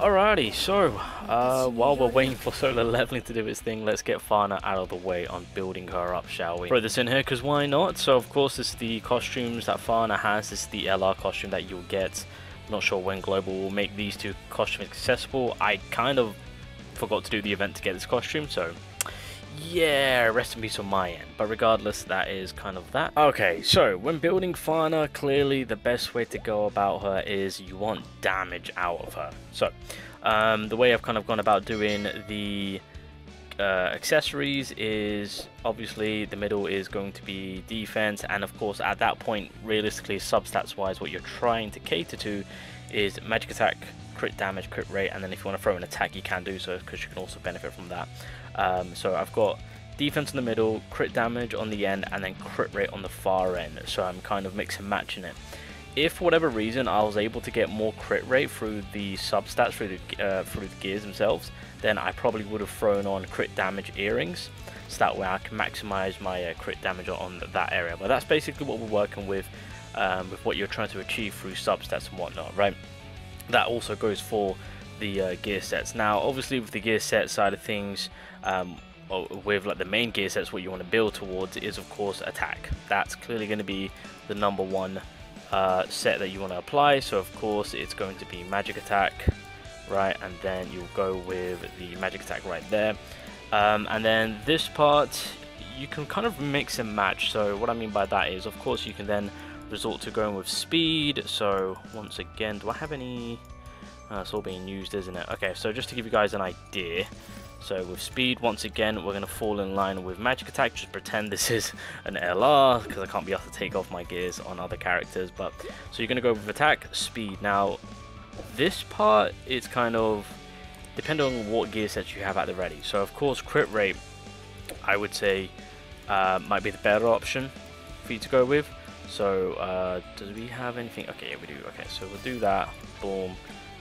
Alrighty, so while we're waiting for solar leveling to do its thing, let's get Fana out of the way on building her up, shall we? Throw this in here because why not? So of course this is the costumes that Fana has. This is the LR costume that you'll get. I'm not sure when Global will make these two costumes accessible. I kind of forgot to do the event to get this costume, so yeah, rest in peace on my end. But regardless, that is kind of that. Okay, so when building Fana, clearly the best way to go about her is you want damage out of her. So the way I've kind of gone about doing the accessories is obviously the middle is going to be defense, and of course at that point, realistically, substats wise, what you're trying to cater to is magic attack, crit damage, crit rate, and then if you want to throw an attack, you can do so because you can also benefit from that. So I've got defense in the middle, crit damage on the end, and then crit rate on the far end. So I'm kind of mix and matching it. If for whatever reason I was able to get more crit rate through the substats, through the gears themselves, then I probably would have thrown on crit damage earrings, so that way I can maximize my crit damage on that area. But that's basically what we're working with what you're trying to achieve through substats and whatnot, right? That also goes for the gear sets. Now obviously with the gear set side of things, with like the main gear sets, what you want to build towards is of course attack. That's clearly going to be the number one set that you want to apply. So of course it's going to be magic attack, right, and then you'll go with the magic attack right there, and then this part you can kind of mix and match. So what I mean by that is of course you can then resort to going with speed. So once again, do I have any it's all being used, isn't it? Okay, so just to give you guys an idea, so with speed, once again, we're going to fall in line with magic attack. Just pretend this is an LR, because I can't be able to take off my gears on other characters. But so you're going to go with attack, speed. Now, this part is kind of depending on what gear sets you have at the ready. So of course, crit rate, I would say, might be the better option for you to go with. So do we have anything? Okay, yeah, we do. Okay, so we'll do that. Boom.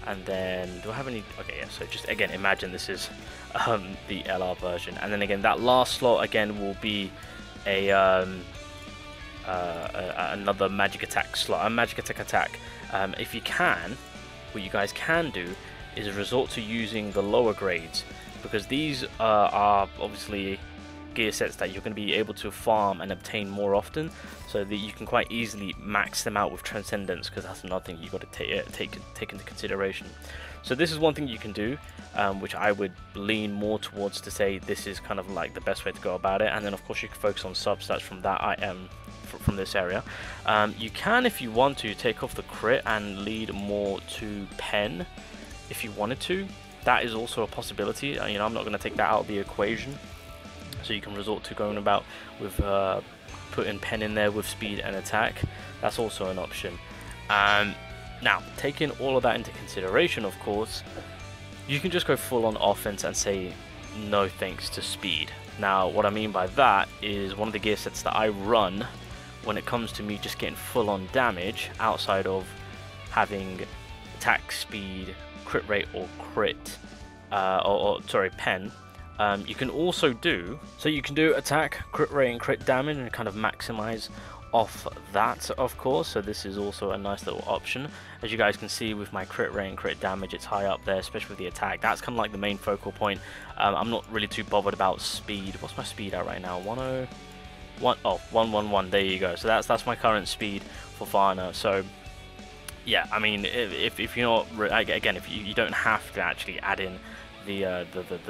And then, do I have any? Okay, yeah, so just again, imagine this is the LR version. And then again, that last slot again will be a another magic attack slot, a magic attack. If you can, what you guys can do is resort to using the lower grades, because these are obviously gear sets that you're going to be able to farm and obtain more often, so that you can quite easily max them out with transcendence, because that's another thing you've got to take into consideration. So this is one thing you can do, which I would lean more towards to say this is kind of like the best way to go about it. And then of course you can focus on substats from that from this area. You can, if you want to, take off the crit and lead more to pen if you wanted to. That is also a possibility. You know, I'm not going to take that out of the equation. So you can resort to going about with putting pen in there with speed and attack. That's also an option. Now, taking all of that into consideration, of course, you can just go full on offense and say no thanks to speed. Now, what I mean by that is one of the gear sets that I run when it comes to me just getting full on damage outside of having attack, speed, crit rate, or crit, sorry, pen. You can also do, so you can do attack, crit rate, and crit damage and kind of maximize off that, of course. So this is also a nice little option. As you guys can see with my crit rate and crit damage, it's high up there, especially with the attack. That's kind of like the main focal point. I'm not really too bothered about speed. What's my speed at right now? 111. There you go. So that's my current speed for Fana. So yeah, I mean, if you're not, again, if you don't have to actually add in the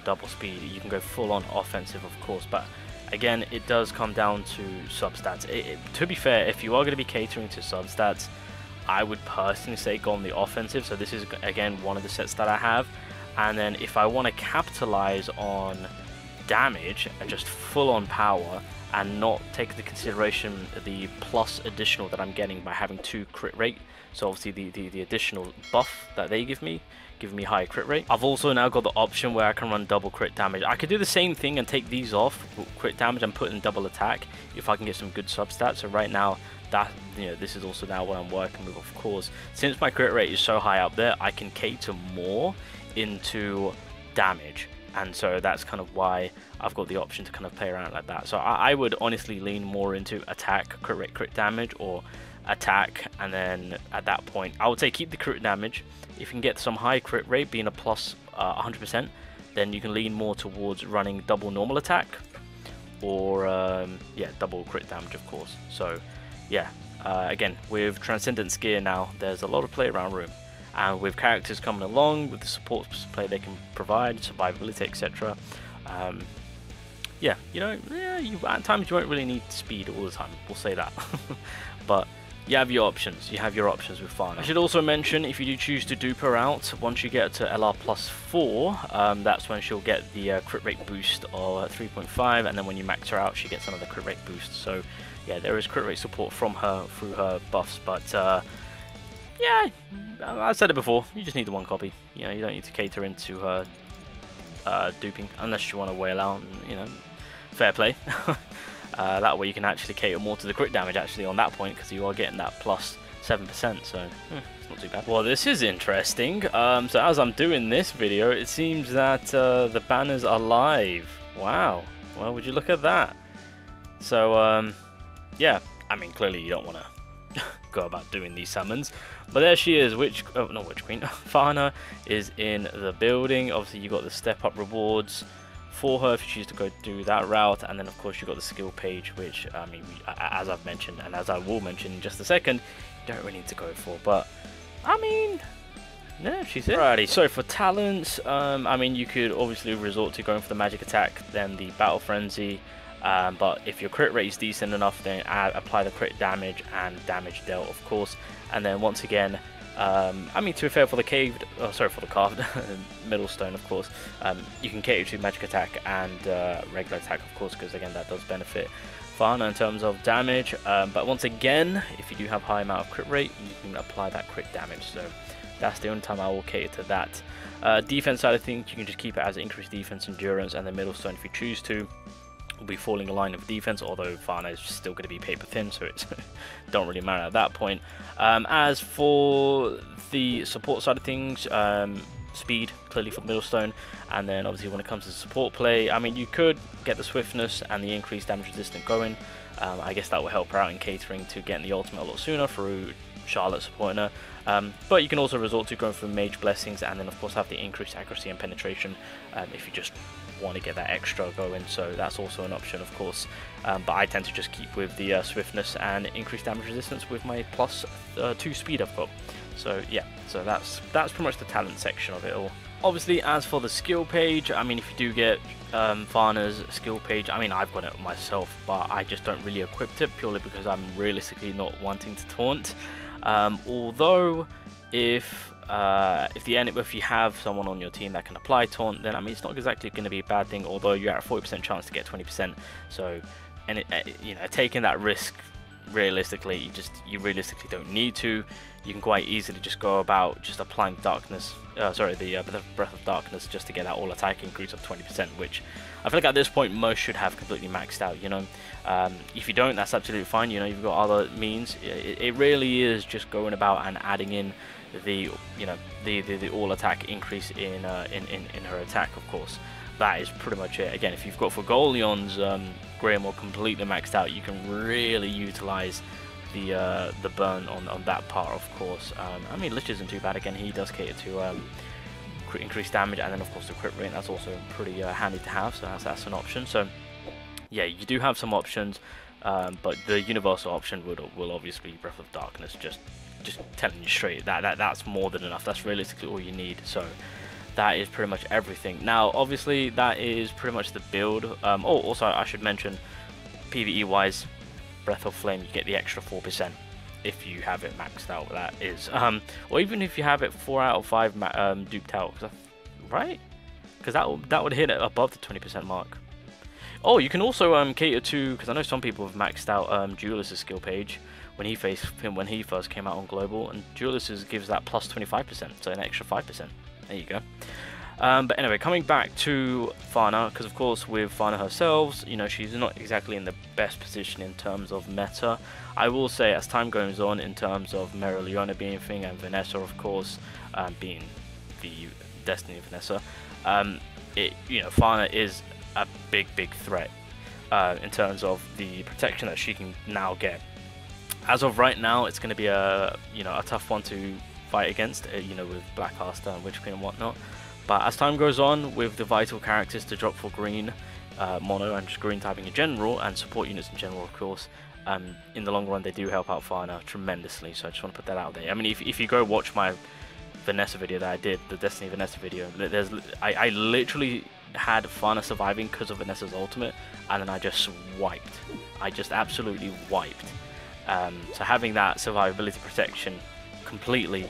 double speed, you can go full on offensive, of course. But again, it does come down to substats. To be fair, if you are going to be catering to substats, I would personally say go on the offensive. So this is again one of the sets that I have. And then if I want to capitalize on damage and just full on power and not take into consideration the plus additional that I'm getting by having 2 crit rate, so obviously the additional buff that they give me high crit rate. I've also now got the option where I can run double crit damage. I could do the same thing and take these off, crit damage, and put in double attack if I can get some good substats. So right now, that, you know, this is also now what I'm working with, of course. Since my crit rate is so high up there, I can cater more into damage. And so that's kind of why I've got the option to kind of play around like that. So I would honestly lean more into attack, crit rate, crit damage, or attack, and then at that point I would say keep the crit damage. If you can get some high crit rate, being a plus 100%, then you can lean more towards running double normal attack, or yeah, double crit damage, of course. So yeah, again, with Transcendence gear now, there's a lot of play around room, and with characters coming along, with the support play they can provide, survivability, etc. Yeah, you know, yeah, at times you won't really need speed all the time, we'll say that. But you have your options. You have your options with Fana. I should also mention, if you do choose to dupe her out, once you get to LR plus 4, that's when she'll get the crit rate boost of 3.5, and then when you max her out, she gets another crit rate boost. So yeah, there is crit rate support from her through her buffs, but yeah, I've said it before, you just need the one copy. You know, you don't need to cater into her duping, unless you want to whale out, and, you know, fair play. That way you can actually cater more to the crit damage actually on that point, because you are getting that plus 7%, so it's not too bad. Well, this is interesting. So as I'm doing this video, it seems that the banners are live. Wow. Well, would you look at that? So yeah, I mean, clearly you don't want to go about doing these summons, but there she is. Not Witch Queen. Fana is in the building. Obviously you got the step up rewards for her if you choose to go do that route, and then of course you got the skill page, which I mean, as I've mentioned, and as I will mention in just a second, you don't really need to go for, but I mean, yeah, she's it. Alrighty, so for talents, I mean, you could obviously resort to going for the magic attack, then the battle frenzy, but if your crit rate is decent enough, then apply the crit damage and damage dealt, of course, and then once again, I mean, to be fair, for the carved middle stone, of course, you can cater to magic attack and regular attack, of course, because again that does benefit Fana in terms of damage. But once again, if you do have high amount of crit rate, you can apply that crit damage. So that's the only time I will cater to that. Defense side of things, you can just keep it as increased defense, endurance, and the middle stone if you choose to. Will be falling in line of defense, although Fana is still going to be paper thin, so it's don't really matter at that point. As for the support side of things, speed clearly for Millstone, and then obviously when it comes to support play, I mean, you could get the swiftness and the increased damage resistant going. I guess that will help her out in catering to getting the ultimate a lot sooner through Charlotte supporting her, but you can also resort to going for mage blessings, and then of course have the increased accuracy and penetration if you just want to get that extra going, so that's also an option, of course. But I tend to just keep with the swiftness and increased damage resistance with my plus 2 speed I've got. So yeah, so that's pretty much the talent section of it all. Obviously, as for the skill page, I mean, if you do get Fana's skill page, I mean, I've got it myself, but I just don't really equip it purely because I'm realistically not wanting to taunt. Although if you have someone on your team that can apply taunt, then I mean, it's not exactly going to be a bad thing, although you're at a 40% chance to get 20%. So, and you know, taking that risk, realistically, you realistically don't need to. You can quite easily just go about just applying darkness, the breath of darkness, just to get that all attack increase of 20%, which I feel like at this point most should have completely maxed out. You know, if you don't, that's absolutely fine. You know, you've got other means. It really is just going about and adding in the the all attack increase in her attack, of course. That is pretty much it. Again, if you've got Forgolion's Greymoor completely maxed out, you can really utilize the burn on that part, of course. I mean, Lich isn't too bad. Again, he does cater to increased damage, and then of course the crit rate. That's also pretty handy to have, so that's an option. So yeah, you do have some options, but the universal option will obviously be Breath of Darkness. Just telling you straight, that's more than enough. That's realistically all you need. So that is pretty much everything. Now, obviously, that is pretty much the build. Oh, also, I should mention, PvE wise, Breath of Flame, you get the extra 4% if you have it maxed out. That is, or even if you have it 4 out of 5 duped out, right? Because that would hit it above the 20% mark. Oh, you can also cater to, because I know some people have maxed out Julius's skill page when he first came out on global, and Julius's gives that plus 25%, so an extra 5%. There you go. But anyway, coming back to Fana, because of course with Fana herself, you know, she's not exactly in the best position in terms of meta. I will say, as time goes on, in terms of Mereoleona being a thing, and Vanessa, of course, being the Destiny of Vanessa, you know, Fana is a big threat in terms of the protection that she can now get. as of right now, it's going to be a a tough one to fight against, with Black Caster and Witch Queen and whatnot. But as time goes on, with the vital characters to drop for green, mono and just green typing in general, and support units in general, of course, in the long run they do help out Fana tremendously. So I just want to put that out there. I mean, if you go watch my Vanessa video that I did, the Destiny Vanessa video, I literally had Fana surviving because of Vanessa's ultimate, and then I just wiped. I just absolutely wiped. So having that survivability protection completely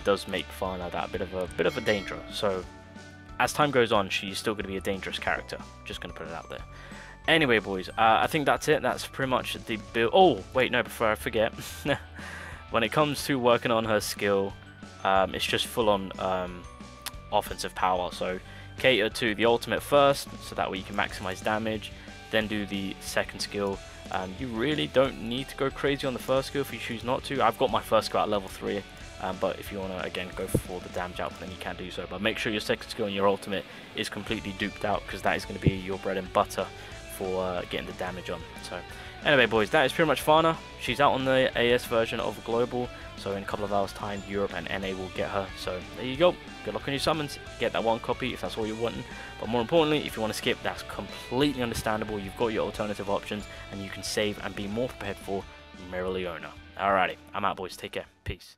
does make Fana that bit of a danger. So as time goes on, she's still going to be a dangerous character. Just going to put it out there. Anyway, boys, I think that's it. That's pretty much the build. Oh, wait, no, before I forget. When it comes to working on her skill, it's just full-on offensive power. So cater to the ultimate first, so that way you can maximize damage. Then do the second skill. You really don't need to go crazy on the first skill if you choose not to. I've got my first skill at level 3. But if you want to, again, go for the damage output, then you can do so. But make sure your second skill and your ultimate is completely duped out, because that is going to be your bread and butter for getting the damage on. So anyway, boys, that is pretty much Fana. She's out on the AS version of Global, so in a couple of hours time, Europe and NA will get her. So there you go. Good luck on your summons. Get that one copy if that's all you're wanting. But more importantly, if you want to skip, that's completely understandable. You've got your alternative options, and you can save and be more prepared for Mirror Leona. Alrighty, I'm out, boys. Take care. Peace.